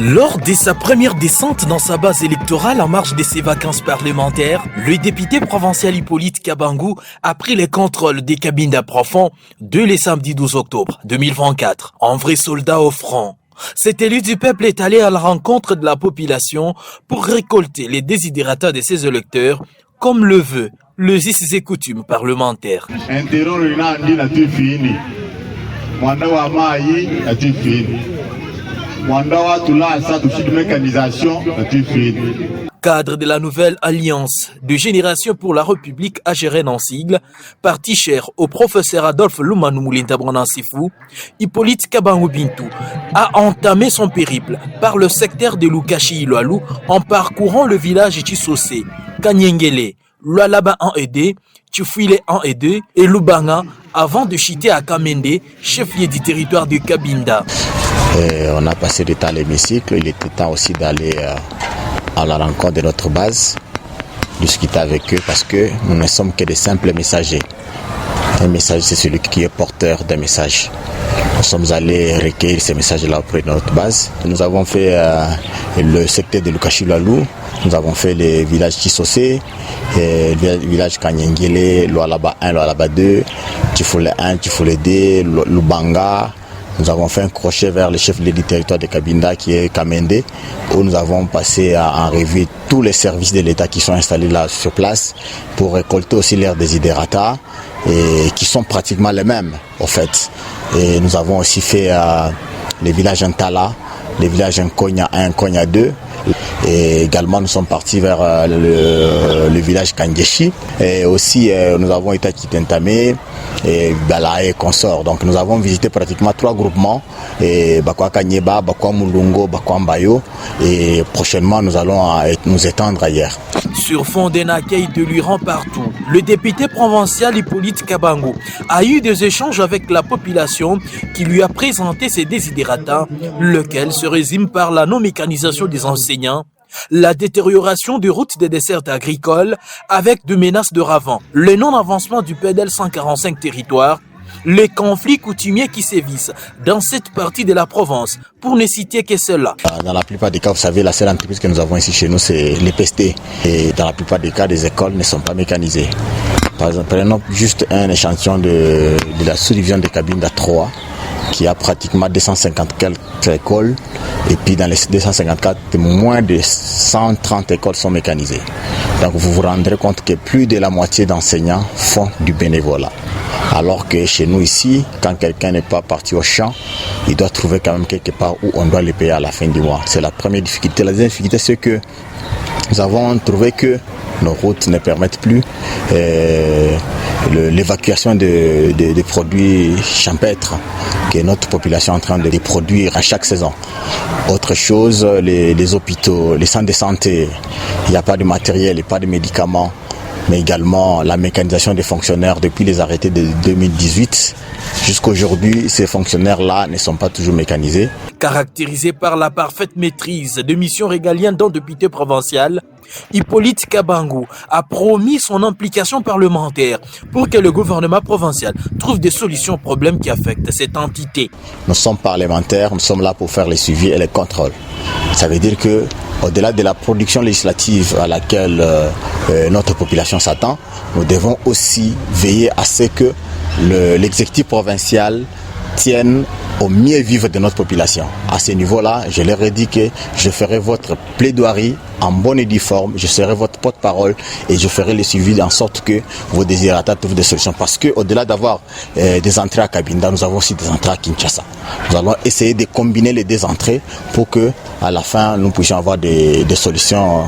Lors de sa première descente dans sa base électorale en marge de ses vacances parlementaires, le député provincial Hippolyte Kabangou a pris les contrôles des cabines d'approfond dès le samedi 12 octobre 2024. En vrai soldat au front, cet élu du peuple est allé à la rencontre de la population pour récolter les désidératas de ses électeurs, comme le veut le us et coutumes parlementaires. Cadre de la nouvelle alliance de Génération pour la République AGRN en sigle, parti cher au professeur Adolphe Lumanu Moulinta Branansifou, Hippolyte Kabangou Bintou a entamé son périple par le secteur de Lukashi Iloalou en parcourant le village Chisosé, Kanyengele, Lualaba 1 et 2, Tchoufuile 1 et 2 et Lubanga avant de chiter à Kamende, chef-lieu du territoire de Kabinda. On a passé du temps à l'hémicycle, il était temps aussi d'aller à la rencontre de notre base, discuter avec eux parce que nous ne sommes que des simples messagers. Un messager, c'est celui qui est porteur d'un message. Nous sommes allés recueillir ces messages-là auprès de notre base. Nous avons fait le secteur de Lukashi Iloalou, nous avons fait les villages Chisosé, le village Kanyengele, Lualaba 1, Lualaba 2, Tchoufoule 1, Tchoufoule 2, Lubanga. Nous avons fait un crochet vers le chef du territoire de Kabinda qui est Kamende, où nous avons passé en revue tous les services de l'État qui sont installés là sur place pour récolter aussi leurs désidératas et qui sont pratiquement les mêmes au fait. Et nous avons aussi fait les villages Ntala, les villages Nkonya 1, Nkonya 2. Et également nous sommes partis vers le village Kangeshi et aussi nous avons été à Kitentame et Bala et consorts. Donc nous avons visité pratiquement 3 groupements et Bakwa Kanyeba, Bakwa Mulungo, Bakwa Mbayo et prochainement nous allons nous étendre ailleurs. Sur fond d'un accueil de l'Iran partout, le député provincial Hippolyte Kabangou a eu des échanges avec la population qui lui a présenté ses désidératas, lequel se résume par la non-mécanisation des enseignants, la détérioration des routes des dessertes agricoles avec de menaces de ravins, le non-avancement du PDL 145 territoire, les conflits coutumiers qui sévissent dans cette partie de la province, pour ne citer que cela. Dans la plupart des cas, vous savez, la seule entreprise que nous avons ici chez nous, c'est l'EPST. Et dans la plupart des cas, les écoles ne sont pas mécanisées. Par exemple, prenons juste un échantillon de la sous-division de Kabinda 3, qui a pratiquement 250 quelques écoles. Et puis dans les 254, moins de 130 écoles sont mécanisées. Donc vous vous rendrez compte que plus de la moitié d'enseignants font du bénévolat. Alors que chez nous ici, quand quelqu'un n'est pas parti au champ, il doit trouver quand même quelque part où on doit les payer à la fin du mois. C'est la première difficulté. La deuxième difficulté, c'est que nous avons trouvé que nos routes ne permettent plus l'évacuation des produits champêtres que notre population est en train de produire à chaque saison. Autre chose, les hôpitaux, les centres de santé, il n'y a pas de matériel, il n'y a pas de médicaments, mais également la mécanisation des fonctionnaires depuis les arrêtés de 2018. Jusqu'à aujourd'hui, ces fonctionnaires-là ne sont pas toujours mécanisés. Caractérisé par la parfaite maîtrise de missions régaliennes dans le député provincial, Hippolyte Kabangou a promis son implication parlementaire pour que le gouvernement provincial trouve des solutions aux problèmes qui affectent cette entité. Nous sommes parlementaires, nous sommes là pour faire les suivis et les contrôles. Ça veut dire que au-delà de la production législative à laquelle notre population s'attend, nous devons aussi veiller à ce que l'exécutif provincial tienne au mieux vivre de notre population. À ce niveau-là, je leur ai dit que je ferai votre plaidoirie en bonne et due forme, je serai votre porte-parole et je ferai le suivi en sorte que vos désirata trouvent des solutions. Parce qu'au-delà d'avoir des entrées à Kabinda, nous avons aussi des entrées à Kinshasa. Nous allons essayer de combiner les deux entrées pour que, à la fin, nous puissions avoir des solutions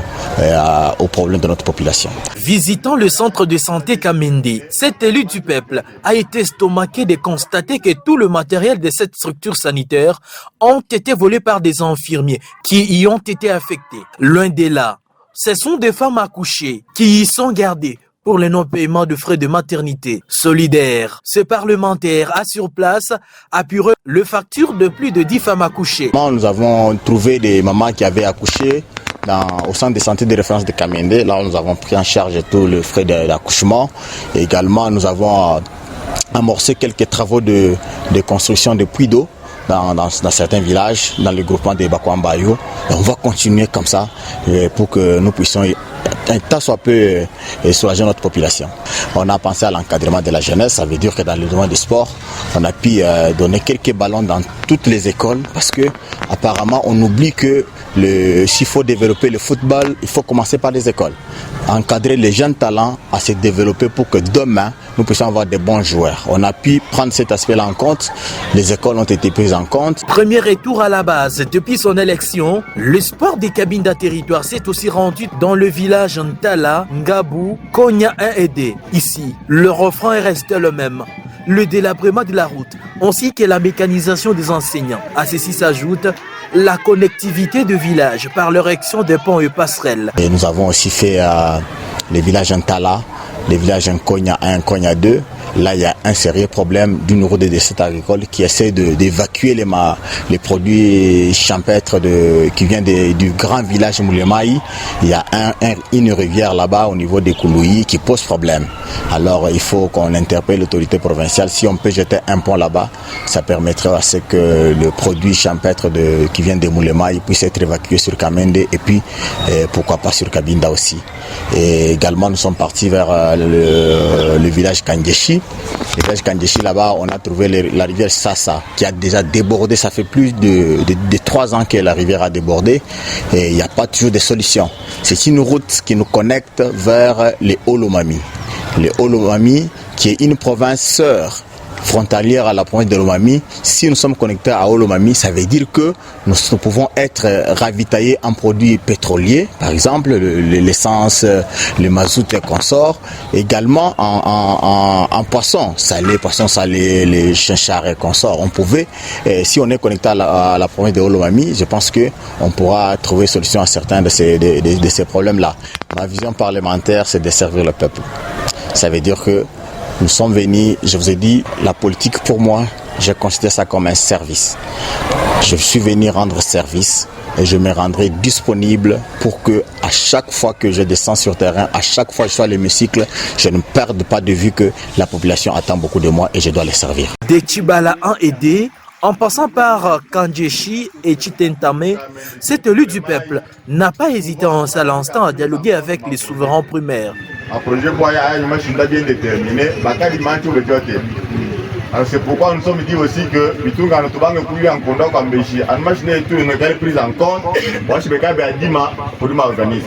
aux problèmes de notre population. Visitant le centre de santé Kamende, cet élu du peuple a été estomaqué de constater que tout le matériel de cette structure sanitaire ont été volés par des infirmiers qui y ont été affectés. Loin de là, ce sont des femmes accouchées qui y sont gardées pour le non-paiement de frais de maternité. Solidaire, ce parlementaire a sur place apuré le facture de plus de 10 femmes accouchées. Nous avons trouvé des mamans qui avaient accouché au centre de santé de référence de Kamende. Là, nous avons pris en charge tous les frais d'accouchement. Également, nous avons amorcé quelques travaux de construction de puits d'eau dans certains villages, dans le groupement des Bakwambayo. Et on va continuer comme ça pour que nous puissions un tas soit peu soulager notre population. On a pensé à l'encadrement de la jeunesse, ça veut dire que dans le domaine du sport, on a pu donner quelques ballons dans toutes les écoles parce que apparemment on oublie que s'il faut développer le football, il faut commencer par les écoles. Encadrer les jeunes talents à se développer pour que demain nous puissions avoir des bons joueurs. On a pu prendre cet aspect-là en compte, les écoles ont été prises en compte. Premier retour à la base. Depuis son élection, le sport des Cabinda territoire s'est aussi rendu dans le village Ntala, Ngabou, Konya 1 et 2. Ici, le refrain est resté le même. Le délabrement de la route, ainsi que la mécanisation des enseignants. À ceci s'ajoute la connectivité de villages par l'érection de ponts et passerelles. Et nous avons aussi fait les villages Ntala, les villages Konya 1, Konya 2. Là, il y a un sérieux problème d'une route de décès agricole qui essaie d'évacuer les produits champêtres qui viennent du grand village Moulemaï. Il y a une rivière là-bas au niveau des Kouloui qui pose problème. Alors, il faut qu'on interpelle l'autorité provinciale. Si on peut jeter un pont là-bas, ça permettrait à ce que le produit champêtre qui vient de Moulemaï puisse être évacué sur Kamende et puis pourquoi pas sur Cabinda aussi. Et également, nous sommes partis vers le village Kangeshi. Le village Kangeshi, là-bas, on a trouvé la rivière Sassa qui a déjà débordé. Ça fait plus de 3 ans que la rivière a débordé et il n'y a pas toujours de solution. C'est une route qui nous connecte vers les Olomami. Les Olomami, qui est une province sœur frontalière à la province de Lomami. Si nous sommes connectés à Olomami, ça veut dire que nous pouvons être ravitaillés en produits pétroliers, par exemple l'essence, le mazout et consorts, également en poissons salés, les chinchards et consorts. On pouvait, si on est connecté à la province de Olomami, je pense qu'on pourra trouver solution à certains de ces problèmes-là. Ma vision parlementaire, c'est de servir le peuple. Ça veut dire que nous sommes venus, je vous ai dit, la politique pour moi, je considère ça comme un service. Je suis venu rendre service et je me rendrai disponible pour que à chaque fois que je descends sur terrain, à chaque fois que je suis à l'hémicycle, je ne perde pas de vue que la population attend beaucoup de moi et je dois les servir. De Tchibala 1 et 2, en passant par Kangeshi et Chitentame, cet élu du peuple n'a pas hésité un seul instant à dialoguer avec les souverains primaires. Un projet bien déterminé, alors c'est pourquoi nous sommes dit aussi que Bitunga nous avons pris en compte comme Béchi, en machine et tout, nous avons pris en compte, moi je vais dire pour l'organisme.